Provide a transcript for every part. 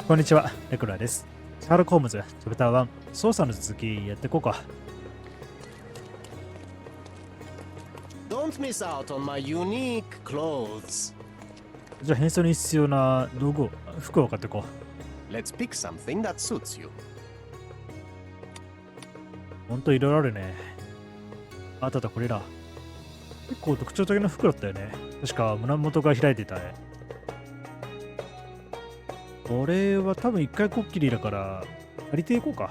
こんにちは、レクラーです。シャーロック・ホームズ、チャプター1、捜査の続きやっていこうか。Don't miss out on my unique clothes. じゃあ、変装に必要な道具を、服を買っていこう。Let's pick something that suits you. ほんといろいろあるね。あったこれだ。結構特徴的な服だったよね。確か胸元が開いてたね。これは多分一回こっきりだから借りていこうか。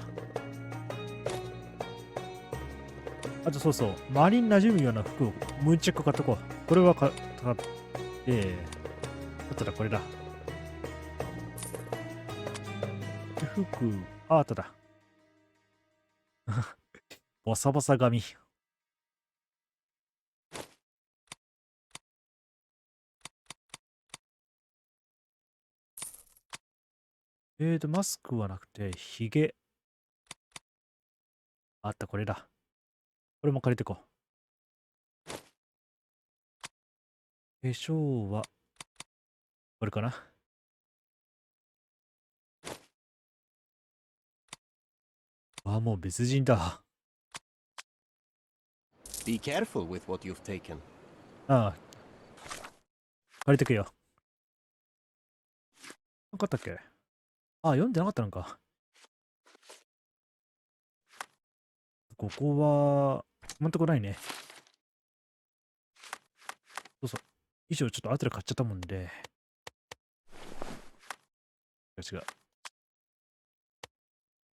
あとそうそう、周りに馴染むような服をもう一着買っとこう。これは買って、あとだこれだ。服、あとだ。ボサボサ髪。マスクはなくて、ヒゲ。あった、これだ。これも借りてこう。化粧は、これかな。あ、もう別人だ。Be careful with what you've taken. ああ。借りてくよ。なかったっけ？あ、読んでなかったのか。ここは、今んとこないね。そうそう。衣装ちょっと後で買っちゃったもんで。違う。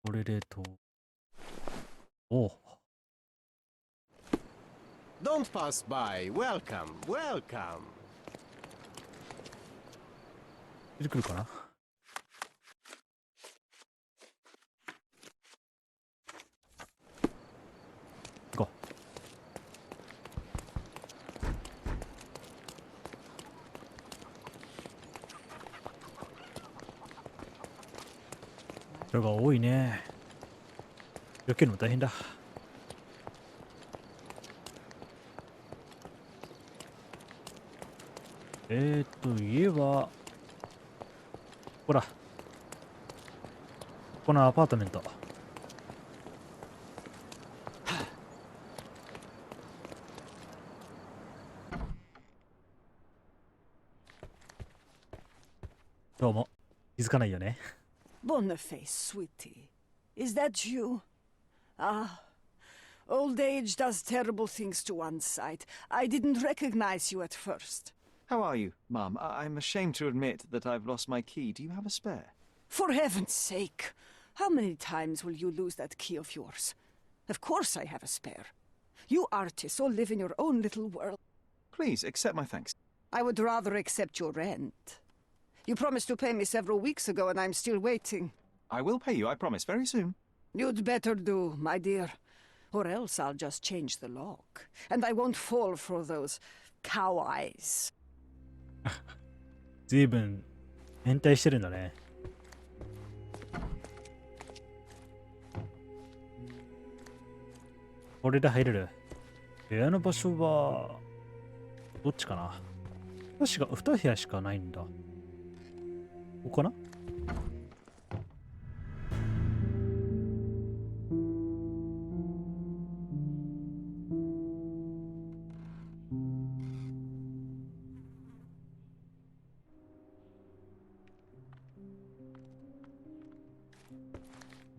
これでと。おう。Don't pass by. Welcome, welcome. 出てくるかな？行こう。人が多いね。避けるの大変だ。家は、ほら。このアパートメント。どうも。気づかないよね。Boniface, sweetie. Is that you? Ah, old age does terrible things to one's sight. I didn't recognize you at first. How are you, Mum? I'm ashamed to admit that I've lost my key. Do you have a spare? For heaven's sake! How many times will you lose that key of yours? Of course I have a spare. You artists all live in your own little world. Please, accept my thanks. I would rather accept your rent. You promised to pay me several weeks ago and I'm still waiting. I will pay you, I promise, very soon. You'd better do, my dear. Or else I'll just change the lock. And I won't fall for those cow eyes. 随分変態してるんだね。これで入れる。部屋の場所はどっちかな。確か2部屋しかないんだ。ここかな。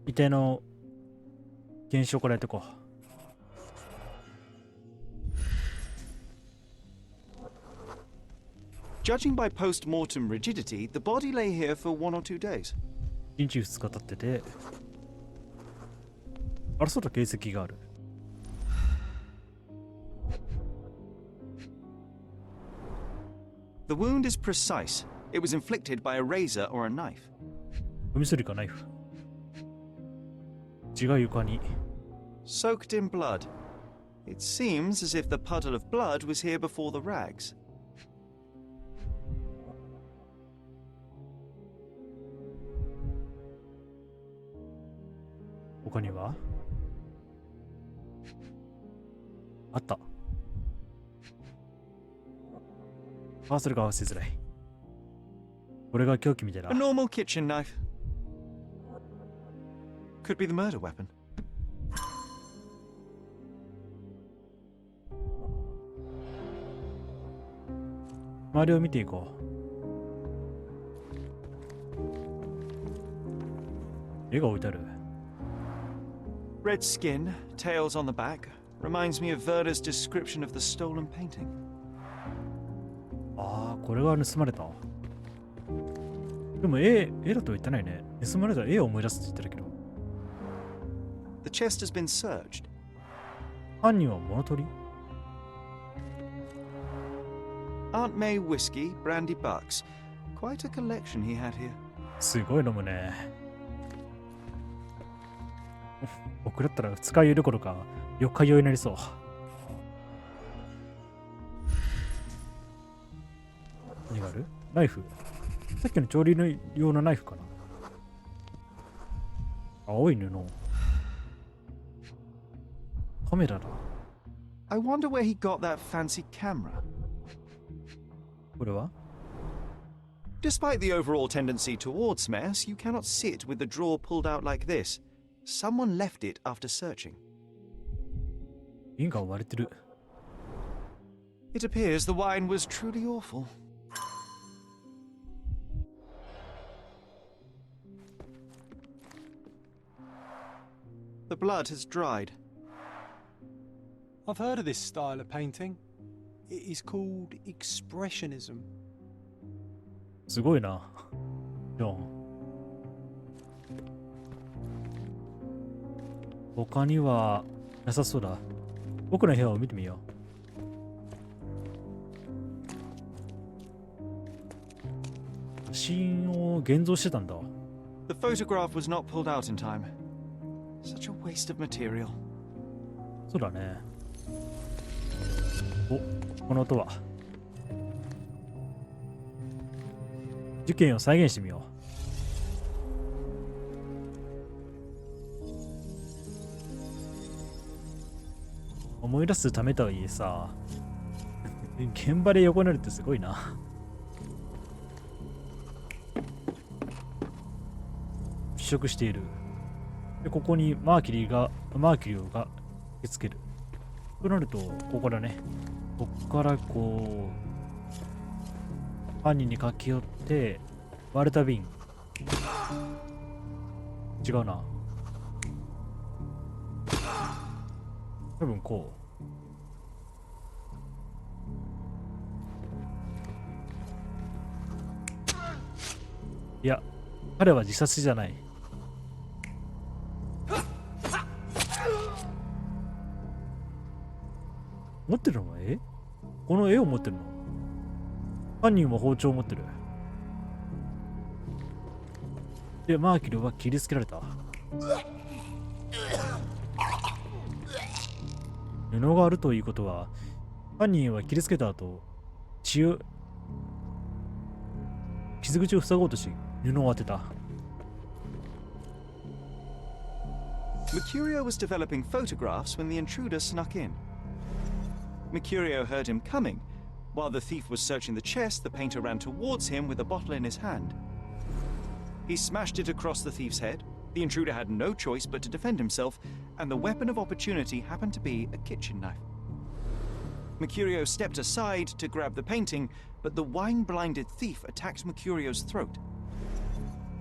遺体の検証からやっていこう。Judging by post-mortem rigidity, the body lay here for 1 or 2 days. 1日2日経ってて、争った形跡がある。The wound is precise. It was inflicted by a razor or a knife. ゴミ処理かナイフ。血が床に。Soaked in blood. It seems as if the puddle of blood was here before the rags. 他にはあった。あ、それが合わせづらい。これが凶器みたいな。A normal kitchen knife. could be the murder weapon. 周りを見ていこう。絵が置いてある。Red skin, tails on the back, reminds me of Verda's description of the stolen painting. ああ、これが盗まれた。でも絵だと言ってないね。盗まれた絵を思い出すって言ってたけど。The chest has been searched. 犯人は物取り？ Aunt May whiskey, brandy bucks. Quite a collection he had here. すごい飲むね。僕だったら2日酔いどころか4日酔いになりそう。何がある？ナイフ。さっきの調理の用のナイフかな。青い布。カメラだ。I wonder where he got that fancy camera. これは？ Despite the overall tendency towards mess, you cannot sit with the drawer pulled out like this. Someone left it after searching. 瓶が割れてる。It appears the wine was truly awful. The blood has dried. I've heard of this style of painting. It is called expressionism. すごいな。ジョン。他にはなさそうだ。僕の部屋を見てみよう。写真を現像してたんだ。The photograph was not pulled out in time. Such a waste of material. そうだね。お、この音は。事件を再現してみよう。思い出すためとはいえさ、現場で横になるってすごいな。腐食している。で、ここにマーキュリオがつけつける。となると、ここだね。ここからこう、犯人に駆け寄って、割れた瓶。違うな。多分こう。いや、彼は自殺じゃない。持ってるのは絵？この絵を持ってるの？犯人は包丁を持ってる。で、マーキュリーは切りつけられた。布があるということは、犯人は切りつけた後、傷口を塞ごうとし、布を当てた。Mercurio was developing photographs when the intruder snuck in. Mercurio heard him coming. While the thief was searching the chest, the painter ran towards him with a bottle in his hand. He smashed it across the thief's head. The intruder had no choice but to defend himself, and the weapon of opportunity happened to be a kitchen knife. Mercurio stepped aside to grab the painting, but the wine-blinded thief attacked Mercurio's throat.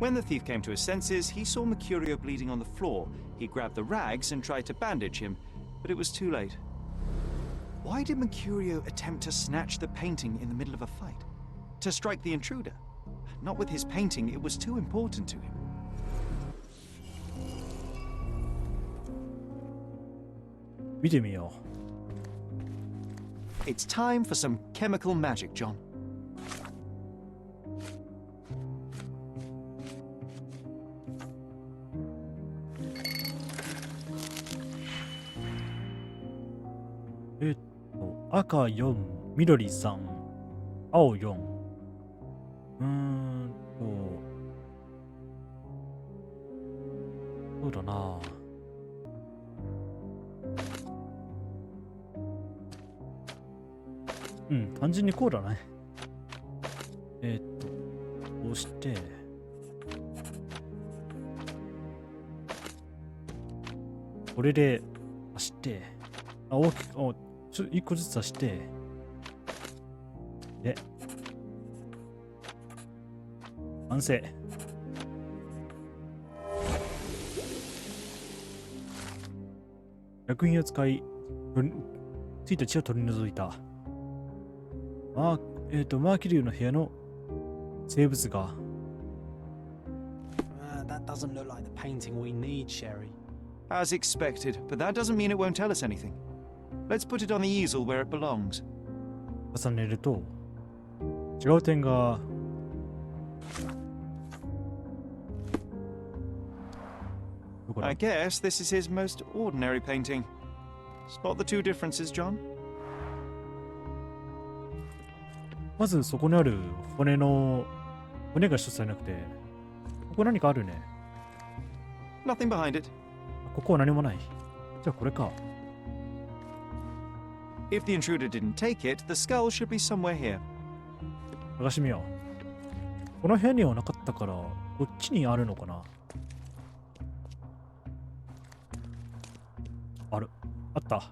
When the thief came to his senses, he saw Mercurio bleeding on the floor. He grabbed the rags and tried to bandage him, but it was too late. Why did Mercurio attempt to snatch the painting in the middle of a fight? To strike the intruder? Not with his painting, it was too important to him. 見てみよ It's time for some chemical magic, John. う。赤4、緑3、青4。そうだな。うん、単純にこうだね。こうして、これで走って、大きく、一個ずつ走って、で、完成。薬品を使い、ついた血を取り除いた。マーキュリーの部屋の生物が。That doesn't look like the painting we need, Sherry. As expected, but that doesn't mean it won't tell us anything. Let's put it on the easel where it belongs. 重ねると、違う点が。I guess this is his most ordinary painting. Spot the two differences, John? まずそこにある骨が一つされなくて、ここ何かあるね。Nothing behind it. ここは何もない。じゃあこれか。If the intruder didn't take it, the skull should be somewhere here. 探してみよう。この部屋にはなかったから、こっちにあるのかな。あった。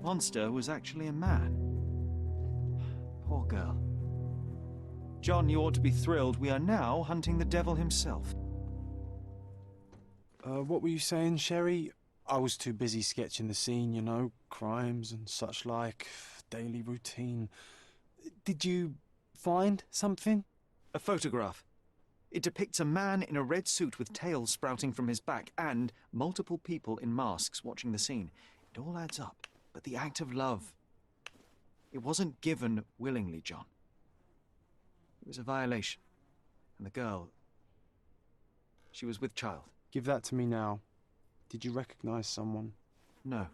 Monster was actually a man. Poor girl. John, you ought to be thrilled. We are now hunting the devil himself. What were you saying, Sherry? I was too busy sketching the scene, you know, crimes and such like, daily routine. Did you find something? A photograph. It depicts a man in a red suit with tails sprouting from his back and multiple people in masks watching the scene. It all adds up. But the act of love, it wasn't given willingly, John. It was a violation. And the girl, she was with child. Give that to me now. Did you recognize someone? No.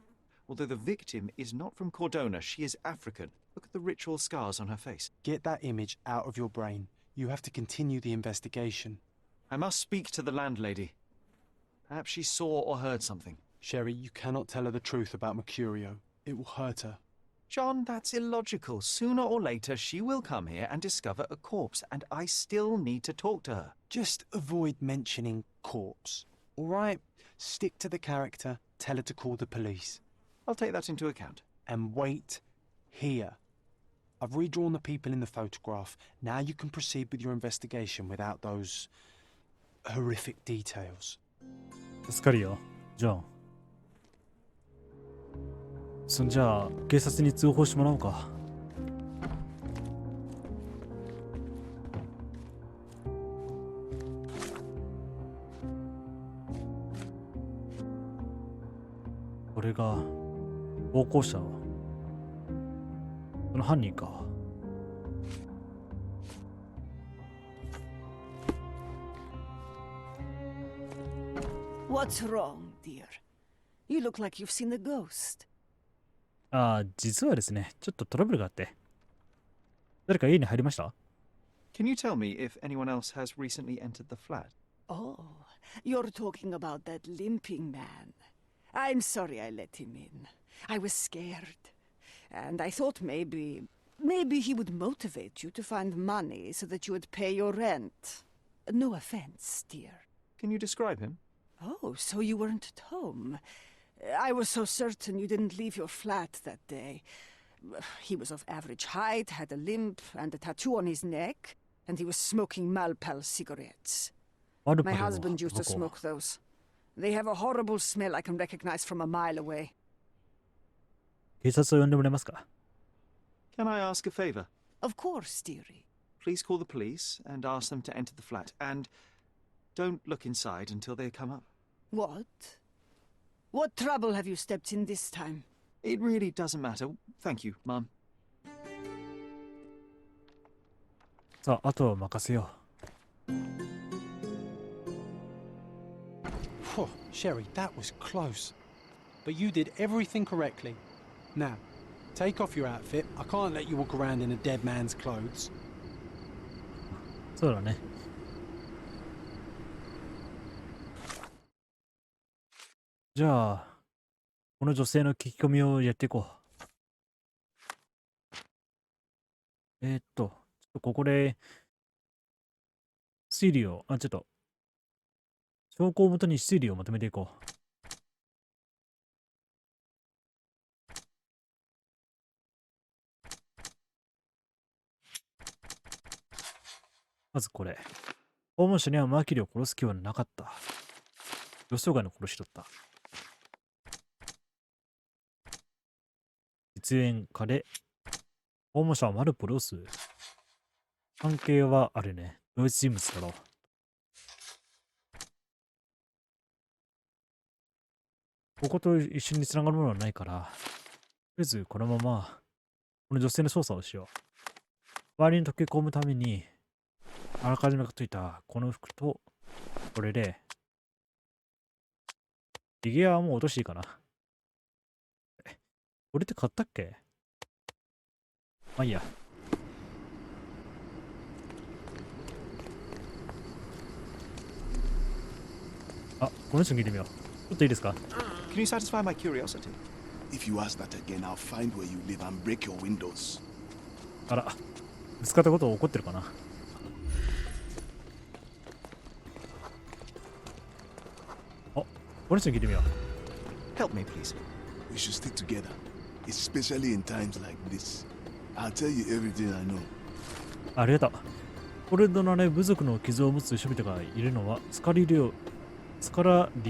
Although the victim is not from Cordona, she is African. Look at the ritual scars on her face. Get that image out of your brain. You have to continue the investigation. I must speak to the landlady. Perhaps she saw or heard something. Sherry, you cannot tell her the truth about Mercurio. It will hurt her. John, that's illogical. Sooner or later, she will come here and discover a corpse, and I still need to talk to her. Just avoid mentioning corpse, all right? Stick to the character, tell her to call the police. I'll take that into account. And wait here. I've redrawn the people in the photograph. Now you can proceed with your investigation without those horrific details. 助かるよ、ジョン。じゃあ警察に通報してもらおうか。これが暴行者、その犯人か。What's wrong, dear? You look like you've seen a ghost. 実はですね、ちょっとトラブルがあって。誰か家に入りました？ Can you tell me if anyone else has recently entered the flat? Oh, you're talking about that limping man. I'm sorry I let him in. I was scared. And I thought maybe he would motivate you to find money so that you would pay your rent. No offense, dear. Can you describe him? Oh, so you weren't at home. I was so certain you didn't leave your flat that day. He was of average height, had a limp and a tattoo on his neck, and he was smoking Malpal cigarettes. My husband used to smoke those. They have a horrible smell I can recognize from a mile away. 警察を呼んでもらえますか？ Can I ask a favor? Of course, dearie. Please call the police and ask them to enter the flat. And don't look inside until they come up. What? What trouble have you stepped in this time? It really doesn't matter. Thank you, Mum. さあ、あとは任せよう。Whew, Sherry, that was close. But you did everything correctly. Now, take off your outfit. I can't let you walk around in a dead man's clothes. そうだね。じゃあ、この女性の聞き込みをやっていこう。ちょっとここで推理を、ちょっと、証拠をもとに推理をまとめていこう。まずこれ。訪問者にはマーキュリーを殺す気はなかった。予想外の殺しだった。実演家で、訪問者はマルポルを吸う。関係はあるね。同一人物だろう。ここと一緒に繋がるものはないから、とりあえずこのまま、この女性の捜査をしよう。周りに溶け込むために、あらかじめ買っといたこの服と、これで、フィギュアはもう落としていいかな。これって買ったっけ？まあいいや。あ、この人に聞いてみよう。ちょっといいですか？ Can you satisfy my curiosity? If you ask that again, I'll find where you live and break your windows. あら、ぶつかったこと怒ってるかな。あ、この人に聞いてみよう。 Help me, please. We should stick together, especially in times like this. I'll tell you everything I know. ありがとう。コルドナで部族の傷を持つ人々がいるのはスカラリ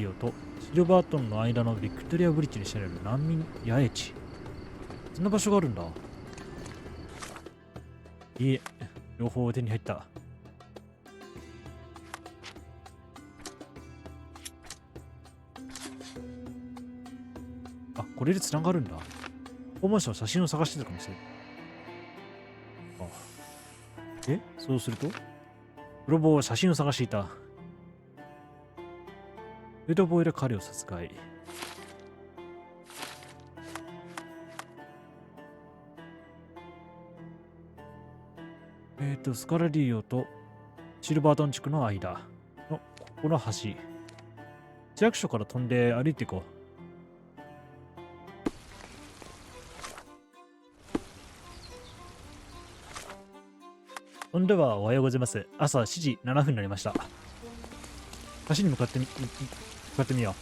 オとシルバートンの間のビクトリアブリッジに知られる難民野営地。そんな場所があるんだ。いいえ、両方手に入った。あ、これで繋がるんだ。訪問者は写真を探してたかもしれない。そうすると泥棒は写真を探していた。フードボーイで彼を殺害。スカラリオとシルバートン地区の間のここの橋。市役所から飛んで歩いていこう。そんではおはようございます。朝7時7分になりました。橋に向かってみよう。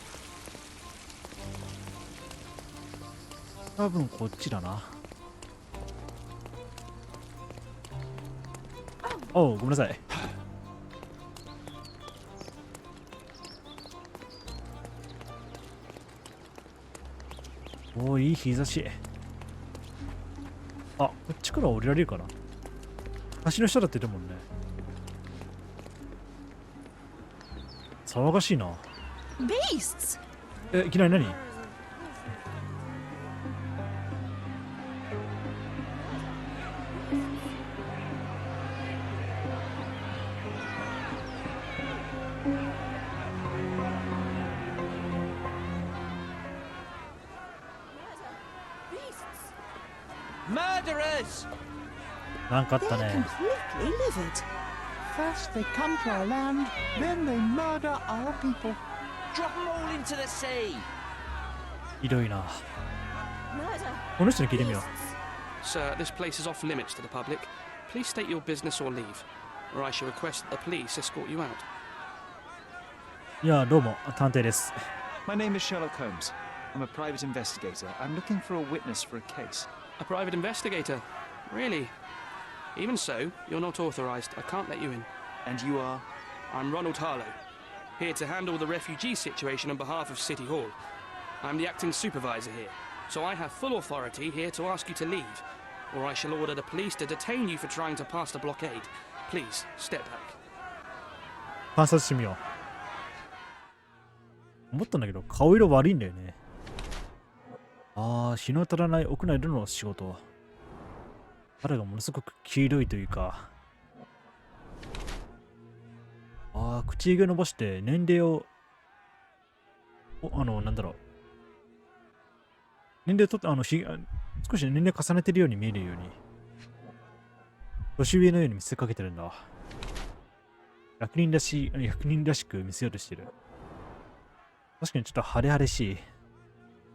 多分こっちだな。おう、ごめんなさい。おお、いい日差し。あ、こっちから降りられるかな。橋の下だって言ってるもんね。騒がしいな。Beasts! いきなり何Murderers! なんかあった They're ね。 completely livid. First they come to our land, then they murder our people. Drop them all into the sea! ひどいな。この人に聞いてみよう。 Sir, this place is off limits to the public. Please state your business or leave, or I shall request that the police escort you out. いや、どうも、探偵です。 My name is Sherlock Holmes. I'm a private investigator. I'm looking for a witness for a case. A private investigator? Really? Even so, you're not authorized. I can't let you in. And you are? I'm Ronald Harlow, here to handle the refugee situation on behalf of City Hall. I'm the acting supervisor here, so I have full authority here to ask you to leave, or I shall order the police to detain you for trying to pass the blockade. Please, step back. 観察してみよう。思ったんだけど、顔色悪いんだよね。日の当たらない屋内での仕事。肌がものすごく黄色いというか。口ひげを伸ばして年齢を、なんだろう。年齢をとって少し年齢重ねてるように見えるように。年上のように見せかけてるんだ。役人らしく見せようとしてる。確かにちょっと晴れ晴れしい。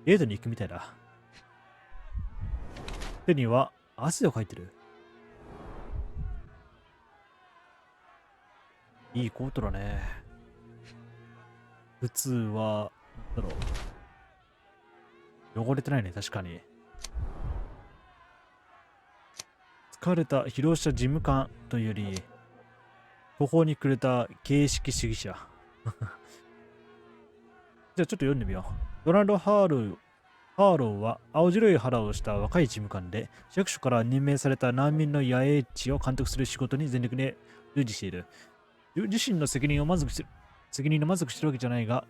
デートに行くみたいだ。手には汗をかいてる。いいコートだね。普通は、なんだろう。汚れてないね、確かに。疲れた、疲労した事務官というより、途方に暮れた形式主義者。じゃあちょっと読んでみよう。ドナルド・ハーローは青白い肌をした若い事務官で、市役所から任命された難民の野営地を監督する仕事に全力で従事している。自身の責任を満足してるわけじゃないが、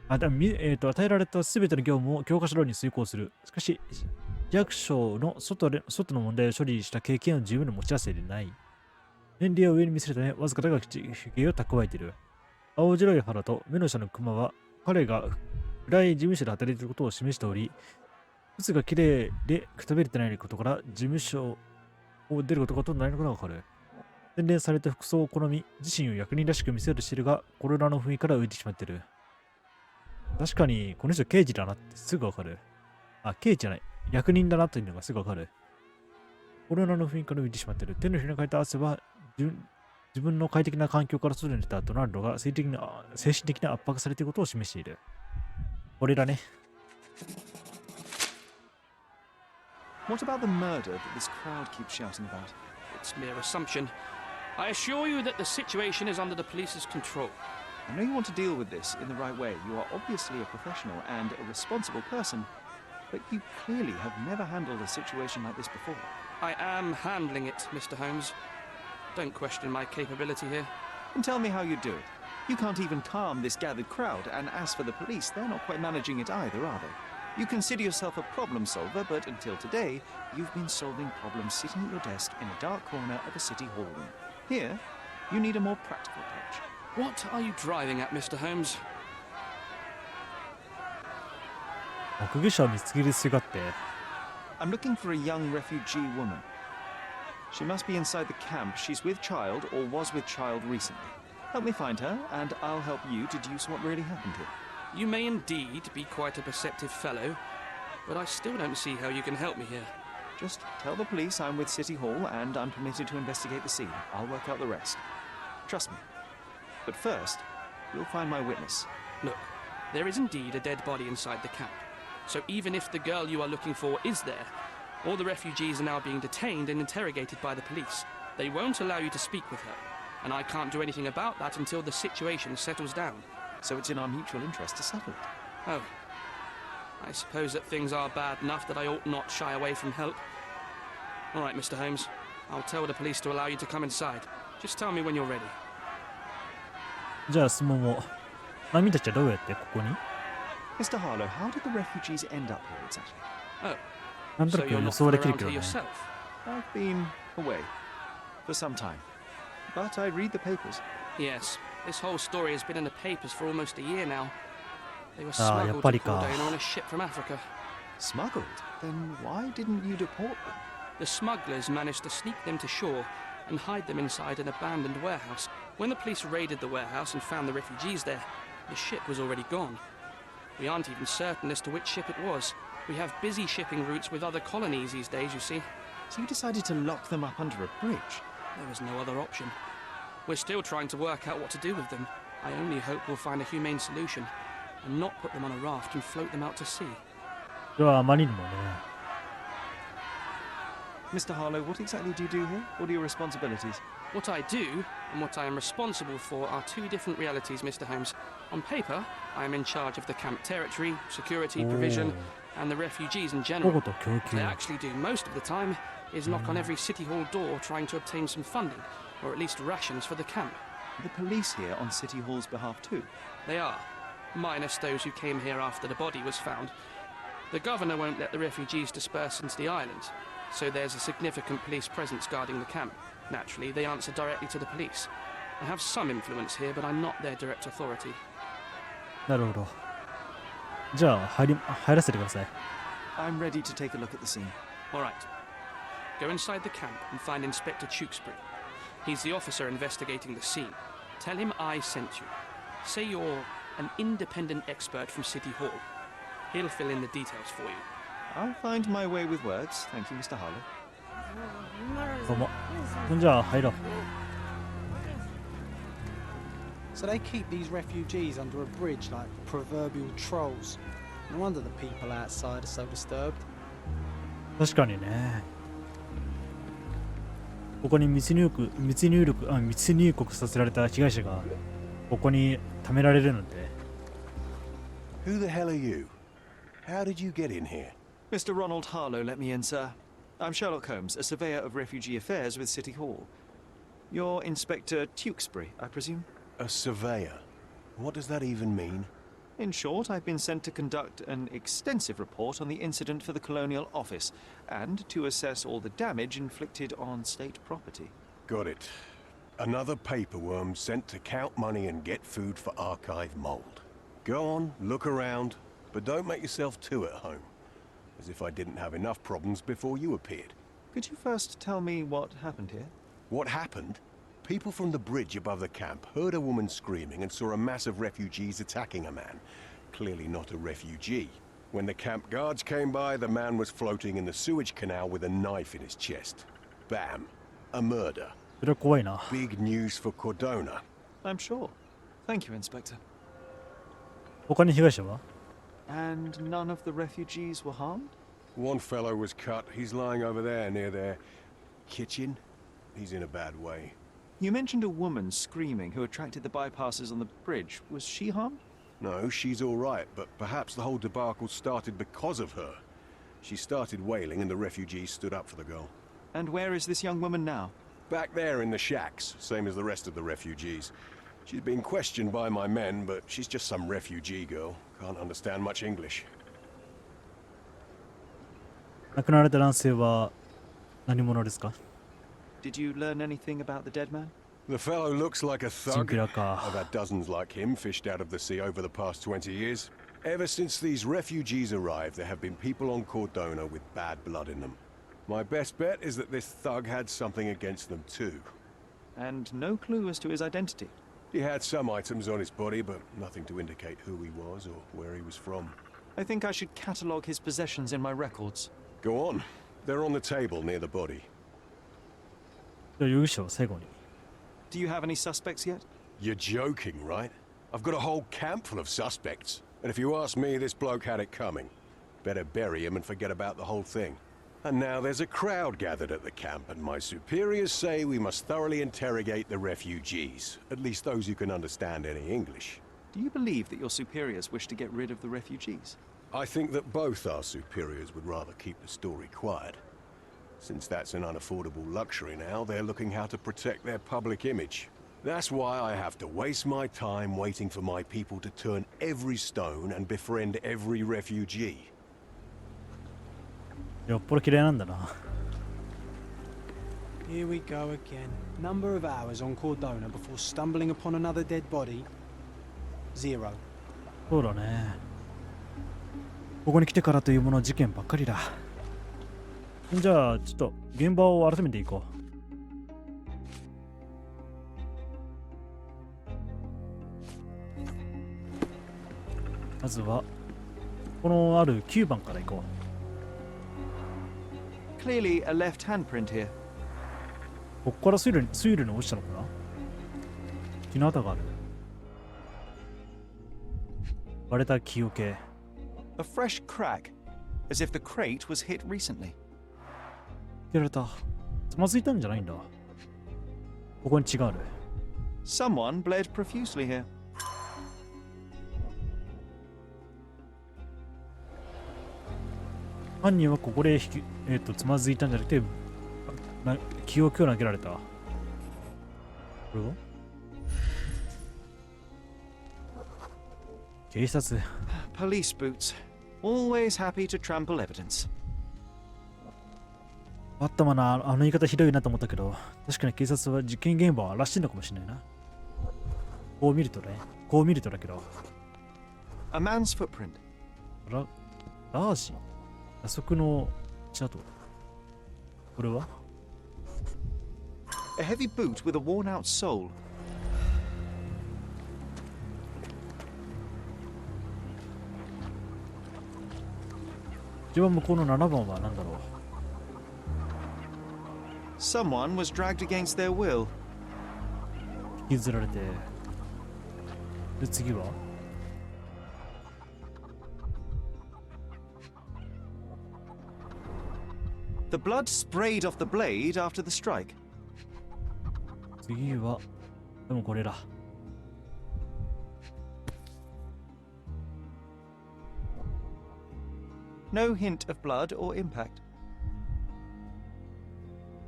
与えられたすべての業務を教科書通りに遂行する。しかし、市役所の外の問題を処理した経験を十分に持ち合わせていない。年齢を上に見せるため、わずかだがひげを蓄えている。青白い肌と目の下のクマは、彼が暗い事務所で働いていることを示しており、靴がきれいでくたびれてないことから、事務所を出ることとないのがわかる。洗練された服装を好み、自身を役人らしく見せようとしているが、コロナの雰囲気から浮いてしまっている。確かに、この人刑事だなってすぐわかる。あ、刑事じゃない。役人だなというのがすぐわかる。コロナの雰囲気から浮いてしまっている。手のひらにかいた汗は、自分の快適な環境から外に出たドナルドが精神的な圧迫されていることを示している。これだね。What about the murder that this crowd keeps shouting about? It's mere assumption. I assure you that the situation is under the police's control. I know you want to deal with this in the right way. You are obviously a professional and a responsible person, but you clearly have never handled a situation like this before. I am handling it, Mr. Holmes. Don't question my capability here. And tell me how you do it. You can't even calm this gathered crowd, and as for the police, they're not quite managing it either, are they? You consider yourself a problem solver, but until today, you've been solving problems sitting at your desk in a dark corner of a city hall room. Here, you need a more practical approach. What are you driving at, Mr. Holmes? 目撃者を見つけるすがって。I'm looking for a young refugee woman. She must be inside the camp. She's with child or was with child recently. Help me find her, and I'll help you deduce what really happened here. You may indeed be quite a perceptive fellow, but I still don't see how you can help me here. Just tell the police I'm with City Hall and I'm permitted to investigate the scene. I'll work out the rest. Trust me. But first, you'll find my witness. Look, there is indeed a dead body inside the camp. So even if the girl you are looking for is there, all the refugees are now being detained and interrogated by the police. They won't allow you to speak with her, and I can't do anything about that until the situation settles down. So it's in our mutual interest to settle it. Oh. I suppose that things are bad enough that I ought not shy away from help. All right, Mr. Holmes. I'll tell the police to allow you to come inside. Just tell me when you're ready. じゃあ質問を。難民たちはどうやってここに？ Mr. Harlow, how did the refugees end up here exactly? Oh. なんと So なく you're 予 not 想 from できる around けど here ね。 yourself? I've been away for some time. But I read the papers. Yes. This whole story has been in the papers for almost a year now. They were ああ、やっ smuggled ぱ to りか。 Cordona on a ship from Africa. Smuggled? Then why didn't you deport them? The smugglers managed to sneak them to shore and hide them inside an abandoned warehouse. When the police raided the warehouse and found the refugees there, the ship was already gone. We aren't even certain as to which ship it was. We have busy shipping routes with other colonies these days, you see. So you decided to lock them up under a bridge? There was no other option. We're still trying to work out what to do with them. I only hope we'll find a humane solution and not put them on a raft and float them out to sea. ではあまりにもね。Mr. Harlow, what exactly do you do here? What are your responsibilities? What I do and what I am responsible for are two different realities, Mr. Holmes. On paper, I am in charge of the camp territory, security, provision, and the refugees in 保 general. 護と供 What 給 I。actually do most of the time is knock on every city hall door trying to obtain some funding, or at least rations for the camp. Are the police here on City Hall's behalf too? They are, minus those who came here after the body was found. The governor won't let the refugees disperse into the island, so there's a significant police presence guarding the camp. Naturally, they answer directly to the police. I have some influence here, but I'm not their direct authority. なるほど。じゃあ入らせてください。I'm ready to take a look at the scene. All right. Go inside the camp and find Inspector Tewksbury. He's the officer investigating the scene. Tell him I sent you. Say you're an independent expert from City Hall. He'll fill in the details for you. I'll find my way with words. Thank you, Mr. Harlow. どうも。じゃあ入ろう。So they keep these refugees under a bridge like proverbial trolls. No wonder the people outside are so disturbed. 確かにね。ここに密入国させられた被害者がここに貯められるので。Who the hell are you? How did you get in here? Mr. Ronald Harlow let me in, sir. I'm Sherlock Holmes, a surveyor of refugee affairs with City Hall. You're Inspector Tewkesbury, I presume? A surveyor? What does that even mean? In short, I've been sent to conduct an extensive report on the incident for the Colonial Office and to assess all the damage inflicted on state property. Got it. Another paperworm sent to count money and get food for archive mold. Go on, look around, but don't make yourself too at home. As if I didn't have enough problems before you appeared. Could you first tell me what happened here? What happened? People from the bridge above the camp heard a woman screaming and saw a mass of refugees attacking a man. Clearly not a refugee. When the camp guards came by, the man was floating in the sewage canal with a knife in his chest. Bam. A murder. それは怖いな。 Big news for Cordona. I'm sure. Thank you, Inspector. 他に被害者は？ And none of the refugees were harmed? One fellow was cut. He's lying over there near their kitchen. He's in a bad way. You mentioned a woman screaming who attracted the bypassers on the bridge. Was she harmed? No, she's all right, but perhaps the whole debacle started because of her. She started wailing and the refugees stood up for the girl. And where is this young woman now? Back there in the shacks, same as the rest of the refugees. She's been questioned by my men, but she's just some refugee girl. Can't understand much English. 亡くなられた男性は何者ですか？ Did you learn anything about the dead man? The fellow looks like a thug. チンピラか。 I've had dozens like him fished out of the sea over the past 20 years. Ever since these refugees arrived, there have been people on Cordona with bad blood in them. My best bet is that this thug had something against them too. And no clue as to his identity. He had some items on his body, but nothing to indicate who he was or where he was from. I think I should catalogue his possessions in my records. Go on. They're on the table near the body. じゃあ容疑者は最後に。 Do you have any suspects yet? You're joking, right? I've got a whole camp full of suspects. And if you ask me, this bloke had it coming. Better bury him and forget about the whole thing. And now there's a crowd gathered at the camp, and my superiors say we must thoroughly interrogate the refugees. At least those who can understand any English. Do you believe that your superiors wish to get rid of the refugees? I think that both our superiors would rather keep the story quiet. Since that's an unaffordable luxury now, they're looking how to protect their public image. That's why I have to waste my time waiting for my people to turn every stone and befriend every refugee. よっぽど嫌いなんだな。 Here we go again. Number of hours on Cordona before stumbling upon another dead body? 0. そうだね。ここに来てからというもの事件ばっかりだ。じゃあちょっと現場を改めていこう。まずはこのある9番からいこう。 Clearly a left handprint here. ここから水路に落ちたのかな。木の跡がある。割れた木桶。 A fresh crack, as if the crate was hit recently. やられた。つまずいたんじゃないんだ。ここに血がある。 Someone bled profusely here. 犯人はここでつまずいたんじゃなくて、木桶を投げられた。これは警察。 Police boots. Always happy to trample evidence. あったまな、あの言い方ひどいなと思ったけど、確かに警察は事件現場を荒らしてんのかもしれないな。こう見るとだけど。 A man's footprint. ラージあそこの血跡。これは A heavy boot with a worn out sole. 一番向こうの7番は何だろう。 Someone was dragged against their will. 引きずられて。で、次は The blood sprayed off the blade after the strike. 次は、でもこれだ。No hint of blood or impact.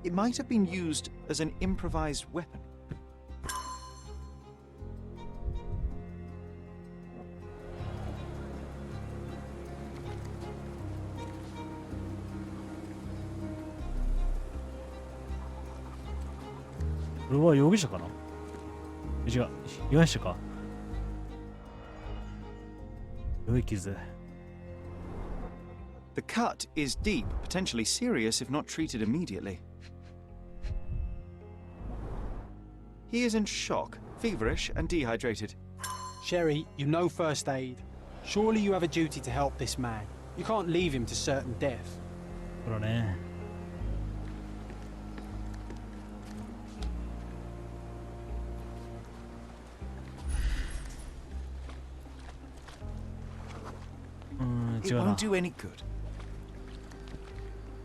It might have been used as an improvised weapon. ?これは容疑者かな？違う、被害者か。良い傷。The cut is deep, potentially serious if not treated immediately. He is in shock, feverish, and dehydrated. Sherry, you know first aid. Surely you have a duty to help this man. You can't leave him to certain death. これね。It 違うな。 won't do any good.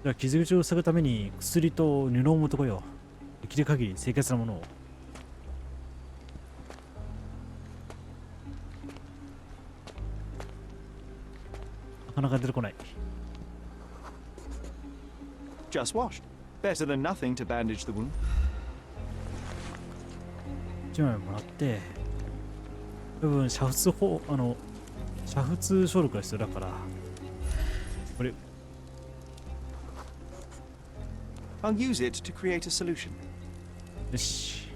じゃあ傷口を塞ぐために薬と布を持ってこよう。できる限り清潔なものを。なかなか出てこない。Just washed. Better than nothing to bandage the wound. 1枚もらって、多分煮沸消毒が必要だから、これ。I'll use it to create a solution. よし。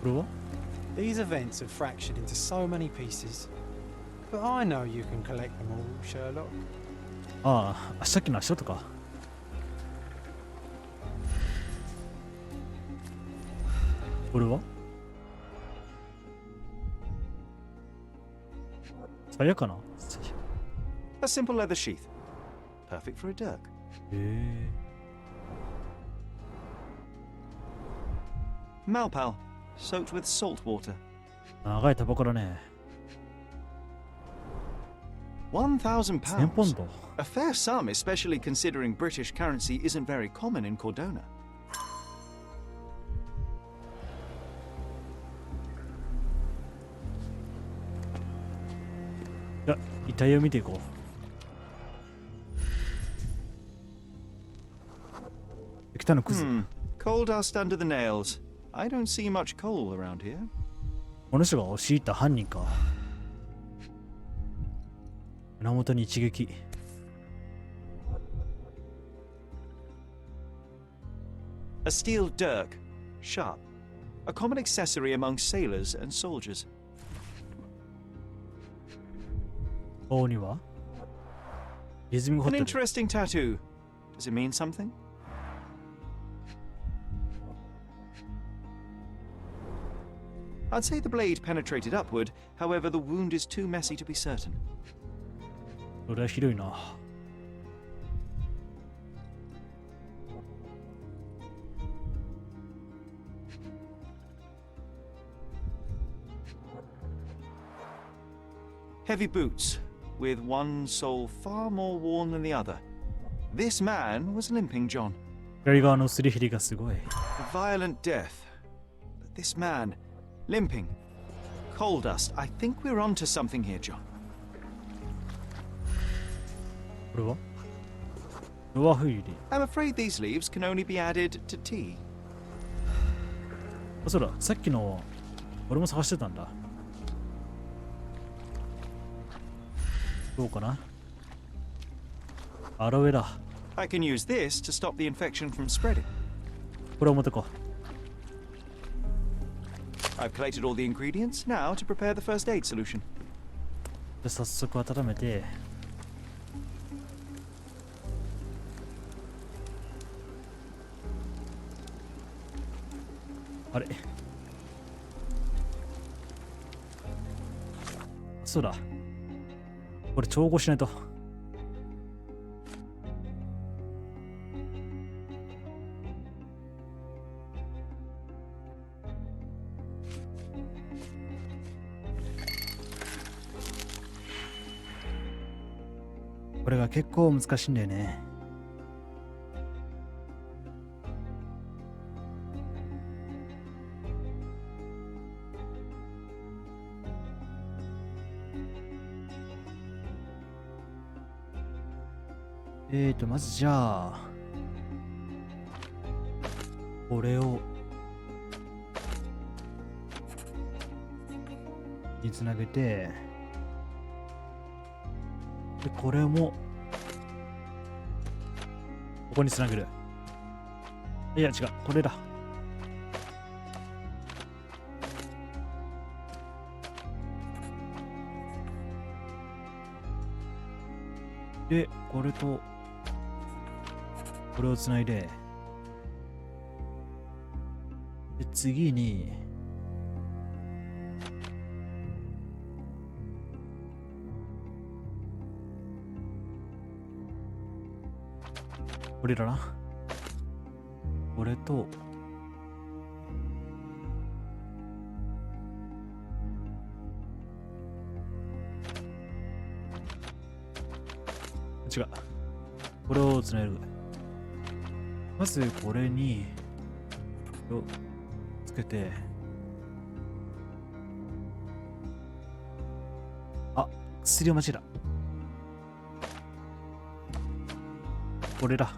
これは These events have fractured into so many pieces. But I know you can collect them all, Sherlock. ああ、さっきの足音か。これは鞘かな。 A simple leather sheath. Perfect for a dirk. へえ。 Malpal, soaked with salt water. 長いタバコだね。 1,000 1000ポン pounds. ド。 A fair sum, especially considering British currency isn't very common in Cordona. じゃあ遺体を見ていこう。来たのクズ。 Coal dust under the nails. I don't see much coal around here. この人が押し入った犯人か。胸元に一撃。A steel dirk, sharp. A common accessory among sailors and soldiers. 顔にはリズムが彫っ An てる。 interesting tattoo. Does it mean something? I'd say the blade penetrated upward, however, the wound is too messy to be certain. それはひどいな。Heavy boots, with one sole far more worn than the other. This man was limping, John. 左側のすり減りがすごい。 A violent death. But this man, limping. Coal dust. I think we're onto something here, John. これはドアフイリ。 I'm afraid these leaves can only be added to tea. あ、そうだ、さっきの俺も探してたんだ。どうかな。アロエだ。 I can use this to stop the infection from spreading. これを持ってこ I've collated all the ingredients now to prepare the first aid solution. う。で、早速温めて。あれ、そうだ。これ調合しないと。これが結構難しいんだよね。まずじゃあ、これを、につなげて、で、これも、ここにつなげる。いや、違う、これだ。で、これと、これをつないで、で、次に、これだな。これと、違う。これをつなげる。まずこれに、これをつけて、あ、薬を間違えた。これだ。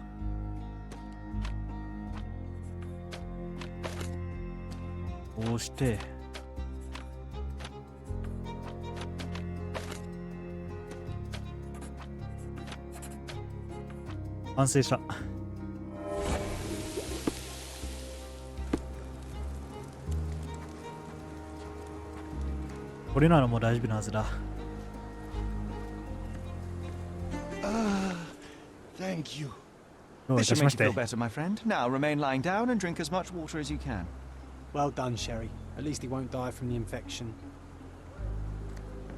こうして、完成した。これならもう大丈夫なはずだ。Thank you. どうい This た should しま make し you て。 feel better, my friend. Now remain lying down and drink as much water as you can. Well done, Sherry. At least he won't die from the infection.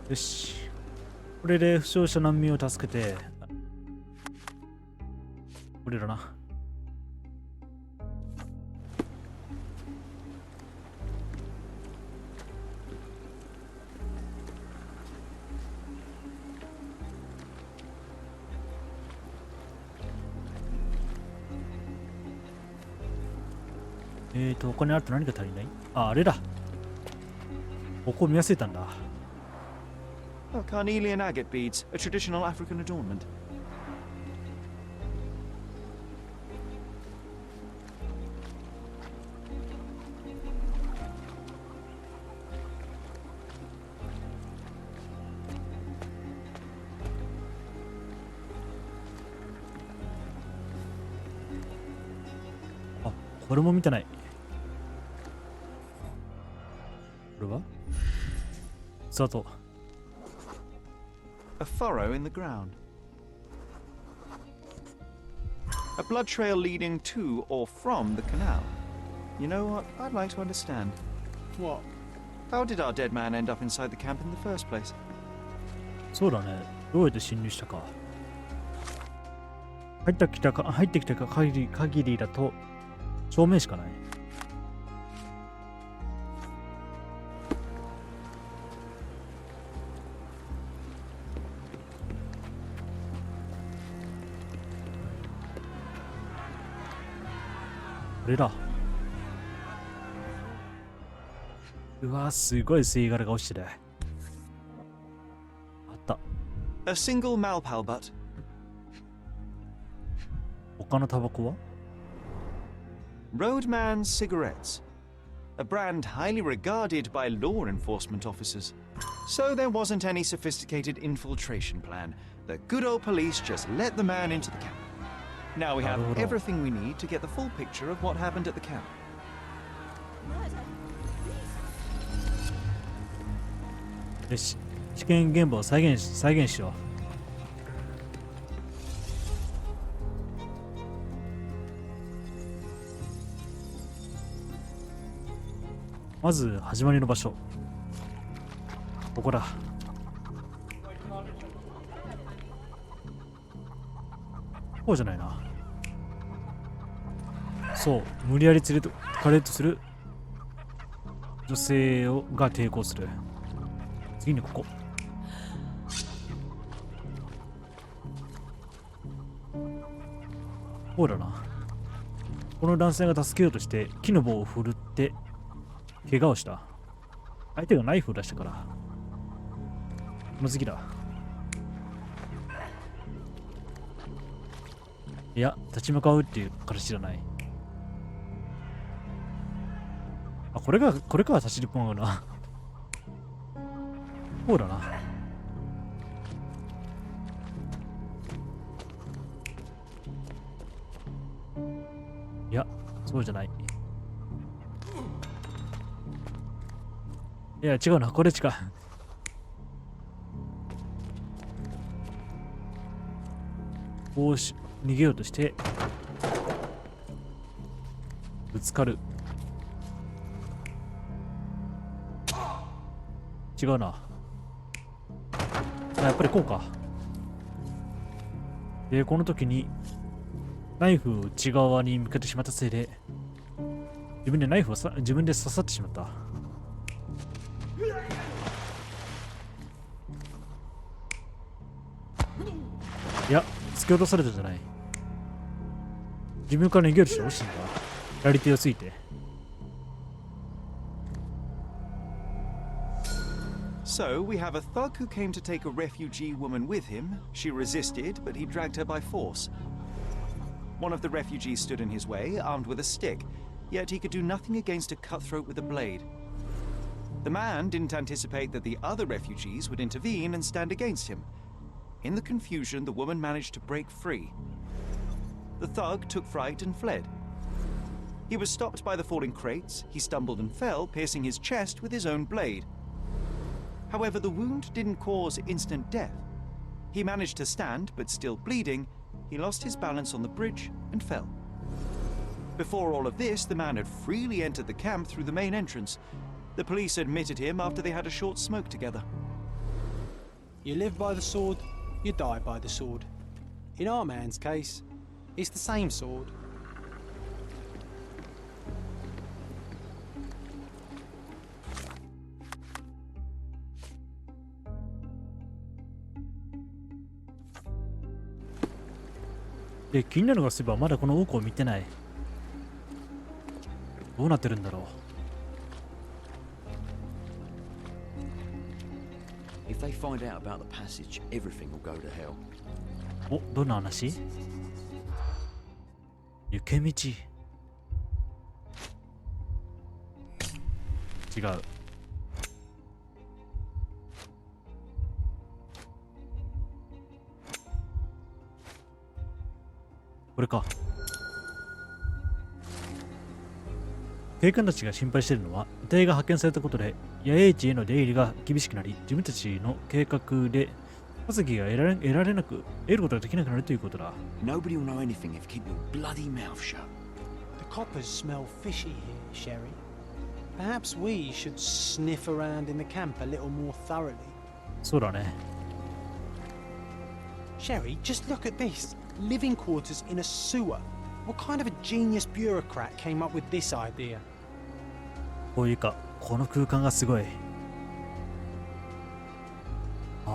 よし。これで負傷者難民を助けて、これだな。お金あると何が足りない？あ、あれだ。ここ見忘れたんだ。Oh, carnelian agate beads, a traditional African adornment. あ、これも見てない。これはスタート。A furrow in the ground. A blood trail leading to or from the canal. You know what? I'd like to understand. What? How did our dead man end up inside the camp in the first place? そうだね。どうやって侵入したか。入ってきた限りだと証明しかない。これだ。うわ、すごい吸い殻が落ちてる。あった。A single Malpal butt. 他のタバコは？ Roadman cigarettes. A brand highly regarded by law enforcement officers. So there wasn't any sophisticated infiltration plan. The good old police just let the man into the camp. Now we have everything we need to get the full picture of what happened at the camp. よし、事件現場を再現しよう。まず始まりの場所、ここだ。こうじゃないな。そう、無理やり連れてかれるとする女性が抵抗する。次にここ。ほらな。この男性が助けようとして木の棒を振るって怪我をした。相手がナイフを出したから。この次だ。いや、立ち向かうっていう形じゃない。あ、これか立ち向かうな。そうだな。いや、そうじゃない。いや、違うな。これ違う。こうし、逃げようとして、ぶつかる。違うな。あ、やっぱりこうか。で、この時に、ナイフを内側に向けてしまったせいで、自分でナイフを自分で刺さってしまった。いや、突き落とされたじゃない。自分から逃げるとして落ちたんだ。やり手をついて。So, we have a thug who came to take a refugee woman with him. She resisted, but he dragged her by force. One of the refugees stood in his way, armed with a stick, yet he could do nothing against a cutthroat with a blade. The man didn't anticipate that the other refugees would intervene and stand against him. In the confusion, the woman managed to break free. The thug took fright and fled. He was stopped by the falling crates. He stumbled and fell, piercing his chest with his own blade. However, the wound didn't cause instant death. He managed to stand, but still bleeding, he lost his balance on the bridge and fell. Before all of this, the man had freely entered the camp through the main entrance. The police admitted him after they had a short smoke together. You live by the sword, you die by the sword. In our man's case, it's the same sword.で、気になるのがすればまだこの奥を見てない。どうなってるんだろう。 If they find out about the passage, everything will go to hell. お、どんな話？行け道。違う。これか。警官たちが心配しているのは、遺体が発見されたことで野営地への出入りが厳しくなり、自分たちの計画で稼ぎが得ることができなくなるということだ。Nobody will know anything if you keep your bloody mouth shut. The coppers smell fishy here, Sherry. Perhaps we should sniff around in the camp a little more thoroughly. そうだね。Sherry, just look at this. Living quarters in a sewer. What kind of a genius bureaucrat came up with this idea? こういうか、この空間がすごい。ああ。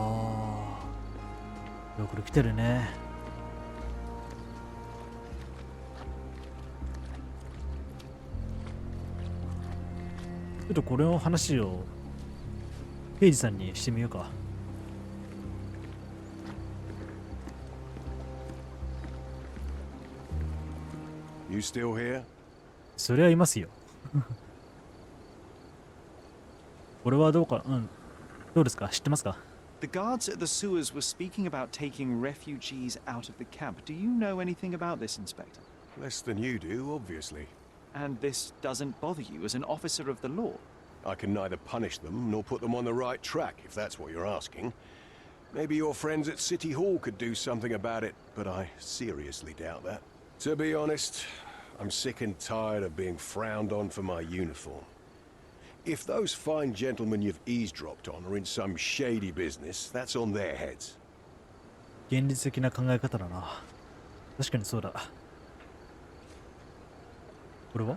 よく来てるね。ちょっとこれの話を刑事さんにしてみようか。You still here? それはいますよ。これはどうか、どうですか？知ってますか？ The guards at the sewers were speaking about taking refugees out of the camp. Do you know anything about this, Inspector? Less than you do, obviously. And this doesn't bother you as an officer of the law? I can neither punish them nor put them on the right track, if that's what you're asking. Maybe your friends at City Hall could do something about it, but I seriously doubt that. To be honest, I'm sick and tired of being frowned on for my uniform. If those fine gentlemen you've eavesdropped on are in some shady business, that's on their heads. 現実的な考え方だな。確かにそうだ。これは？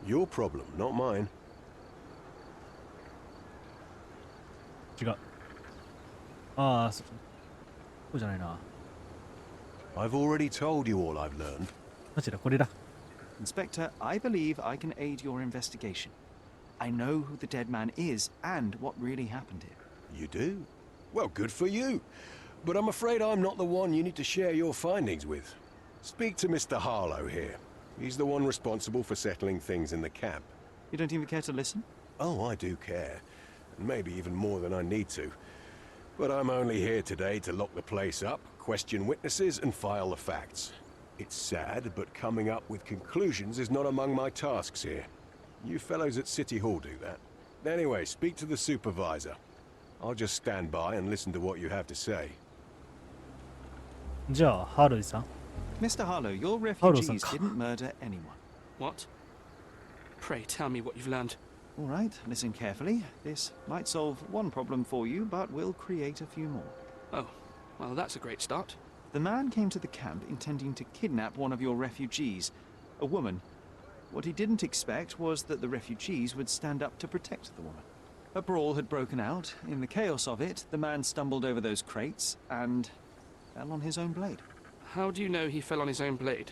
Your problem, not mine. 違う。ああ、そうじゃないな。I've already told you all I've learned. こちら、これだ。Inspector, I believe I can aid your investigation. I know who the dead man is and what really happened here. You do? Well, good for you. But I'm afraid I'm not the one you need to share your findings with. Speak to Mr. Harlow here. He's the one responsible for settling things in the camp. You don't even care to listen? Oh, I do care. And maybe even more than I need to. But I'm only here today to lock the place up, question witnesses, and file the facts. It's sad, but coming up with conclusions is not among my tasks here. You fellows at City Hall do that. Anyway, speak to the supervisor. I'll just stand by and listen to what you have to say. じゃあ、ハーロイさん。 Mr. Harlow, your Harlow-san. refugees didn't murder anyone. What? Pray tell me what you've learned. All right, listen carefully. This might solve one problem for you, but will create a few more. Oh, well, that's a great start. The man came to the camp intending to kidnap one of your refugees, a woman. What he didn't expect was that the refugees would stand up to protect the woman. A brawl had broken out. In the chaos of it, the man stumbled over those crates and fell on his own blade. How do you know he fell on his own blade?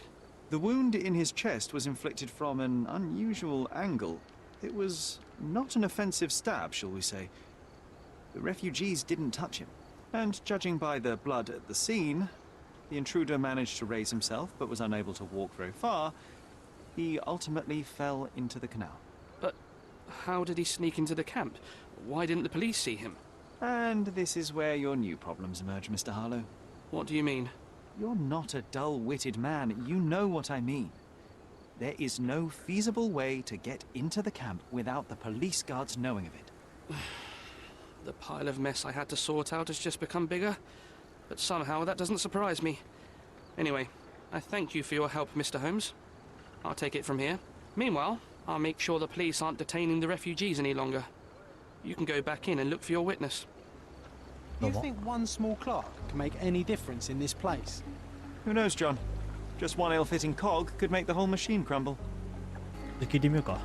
The wound in his chest was inflicted from an unusual angle. It was not an offensive stab, shall we say. The refugees didn't touch him. And judging by the blood at the scene, the intruder managed to raise himself but was unable to walk very far. He ultimately fell into the canal. But how did he sneak into the camp? Why didn't the police see him? And this is where your new problems emerge, Mr. Harlow. What do you mean? You're not a dull-witted man. You know what I mean. There is no feasible way to get into the camp without the police guards knowing of it. The pile of mess I had to sort out has just become bigger, but somehow that doesn't surprise me. Anyway, I thank you for your help, Mr. Holmes. I'll take it from here. Meanwhile, I'll make sure the police aren't detaining the refugees any longer. You can go back in and look for your witness. You think one small clerk can make any difference in this place? Who knows, John? Just one ill-fitting cog could make the whole machine crumble. じゃあ聞いてみようか。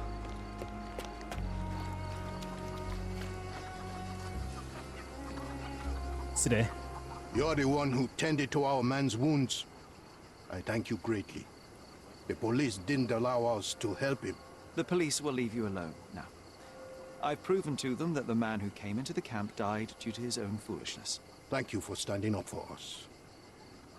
失礼。 You're the one who tended to our man's wounds. I thank you greatly. The police didn't allow us to help him. The police will leave you alone now. I've proven to them that the man who came into the camp died due to his own foolishness. Thank you for standing up for us.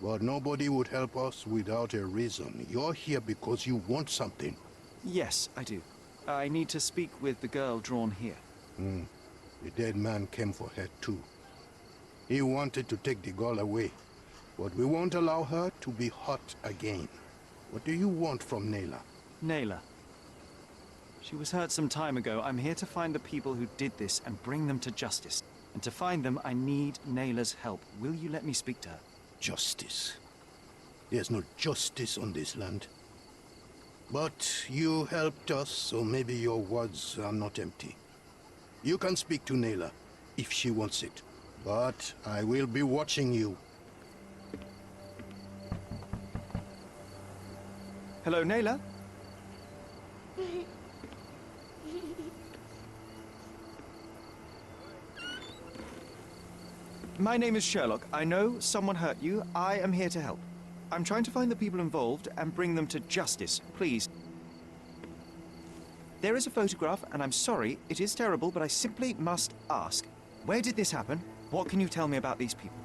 But nobody would help us without a reason. You're here because you want something. Yes, I do. I need to speak with the girl drawn here. The dead man came for her too. He wanted to take the girl away, but we won't allow her to be hurt again. What do you want from Nayla? Nayla. She was hurt some time ago. I'm here to find the people who did this and bring them to justice. And to find them, I need Nayla's help. Will you let me speak to her? Justice. There's no justice on this land. But you helped us, so maybe your words are not empty. You can speak to Nayla, if she wants it. But I will be watching you. Hello, Nayla? My name is Sherlock. I know someone hurt you. I am here to help. I'm trying to find the people involved and bring them to justice. Please. There is a photograph, and I'm sorry, it is terrible, but I simply must ask. Where did this happen? What can you tell me about these people?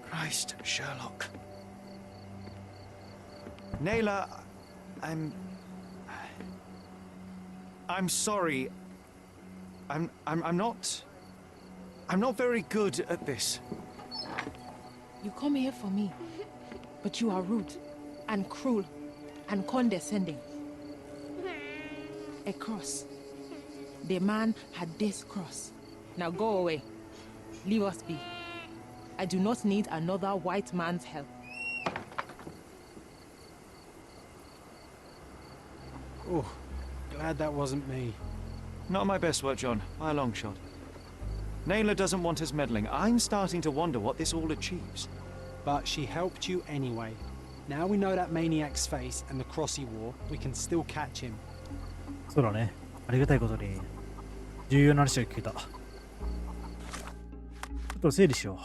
Christ, Sherlock. Nayla, I'm sorry. I'm not very good at this. You come here for me, but you are rude and cruel and condescending. A cross. The man had this cross. Now go away. Leave us be. I do not need another white man's help. Oh, glad that wasn't me. Not my best work, John, by a long shot. Nayla doesn't want us meddling. I'm starting to wonder what this all achieves. But she helped you anyway. Now we know that maniac's face and the cross he wore, we can still catch him. そうだね。ありがたいことに重要な話が聞けた。ちょっと整理しよ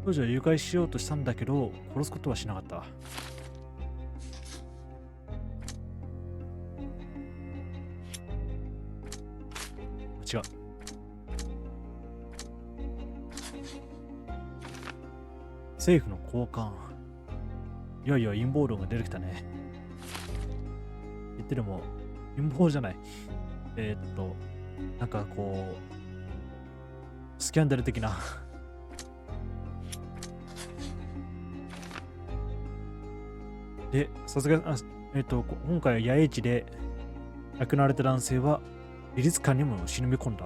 少女を誘拐しようとしたんだけど、殺すことはしなかった。違う。政府の高官。いやいや、陰謀論が出てきたね。言ってるも、陰謀じゃない。なんかこう、スキャンダル的な。で、さすが、今回は野営地で亡くなられた男性は、美術館にも忍び込んだ。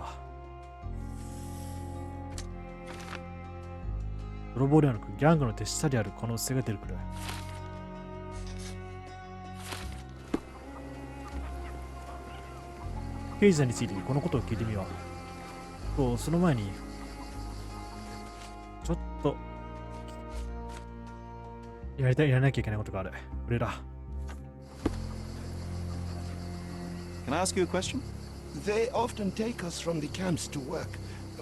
泥棒ではなくギャングの手下である可能性が出てくる。刑事さんについてこのことを聞いてみよう。と、その前に、ちょっと、やらなきゃいけないことがある。これだ。Can I ask you a question? They often take us from the camps to work.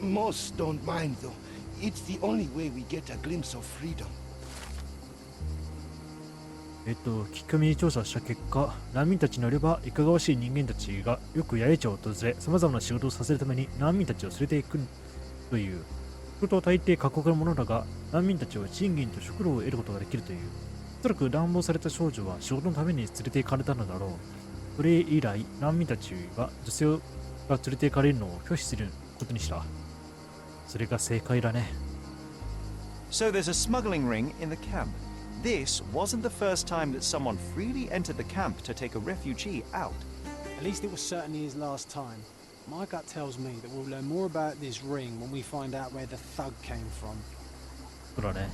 Most don't mind, though. It's the only way we get a glimpse of freedom. 聞き込み調査した結果、難民たちによれば、いかがわしい人間たちがよく野営地を訪れ、様々な仕事をさせるために難民たちを連れていくという。仕事は大抵過酷なものだが、難民たちは賃金と食料を得ることができるという。おそらく乱暴された少女は仕事のために連れて行かれたのだろう。それ以来、難民たちは女性が連れて行かれるのを拒否することにした。それが正解だね。So there's a smuggling ring in the camp. This wasn't the first time that someone freely entered the camp to take a refugee out. At least it was certainly his last time. My gut tells me that we'll learn more about this ring when we find out where the thug came from. そうだね。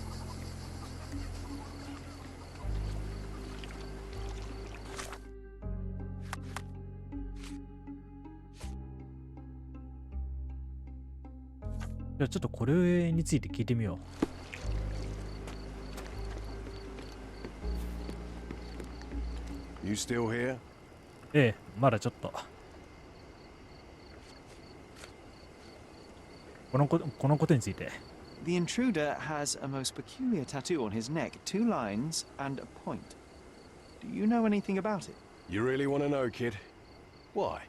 じゃあちょっとこれについて聞いてみよう。You still here? ええ、まだちょっと。このことについて。The intruder has a most peculiar tattoo on his neck, 2 lines and a point. Do you know anything about it? You really want to know, kid? Why?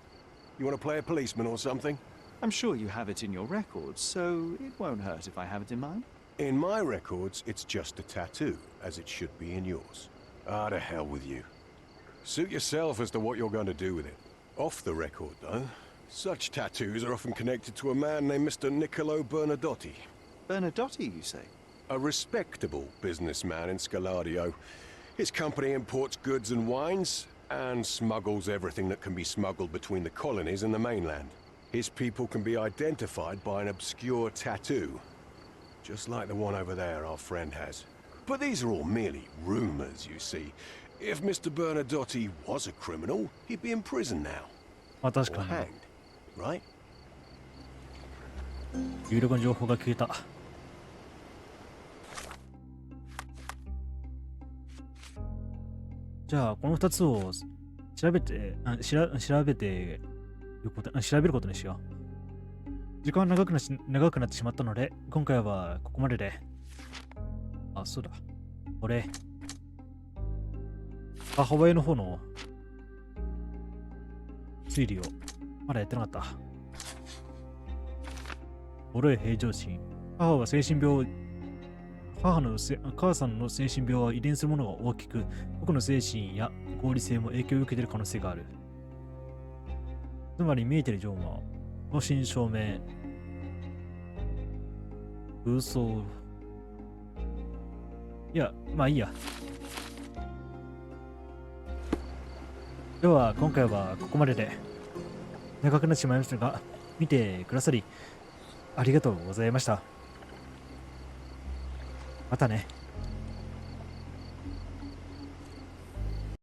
You want to play a policeman or something? I'm sure you have it in your records, so it won't hurt if I have it in mine. In my records, it's just a tattoo, as it should be in yours. Ah, to hell with you. Suit yourself as to what you're going to do with it. Off the record, though, such tattoos are often connected to a man named Mr. Niccolo Bernadotti. Bernadotti, you say? A respectable businessman in Scaladio. His company imports goods and wines, and smuggles everything that can be smuggled between the colonies and the mainland. His people can be identified by an obscure tattoo, just like the one over there our friend has. But these are all merely rumors, you see. If Mr. Bernadotti was a criminal, he'd be in prison now. まあ確 Or かに。 hanged, right? 有力な情報が消えた。じゃあ、この2つを調べることにしよう。時間は長くなってしまったので、今回はここまでで。あ、そうだ。これ。母親の方の推理をまだやってなかった。ボロい平常心。母さんの精神病は遺伝するものが大きく、僕の精神や合理性も影響を受けている可能性がある。つまり見えている情報は、正真正銘、空想。いや、まあいいや。では、今回はここまでで、長くなってしまいましたが、見てくださり、ありがとうございました。またね。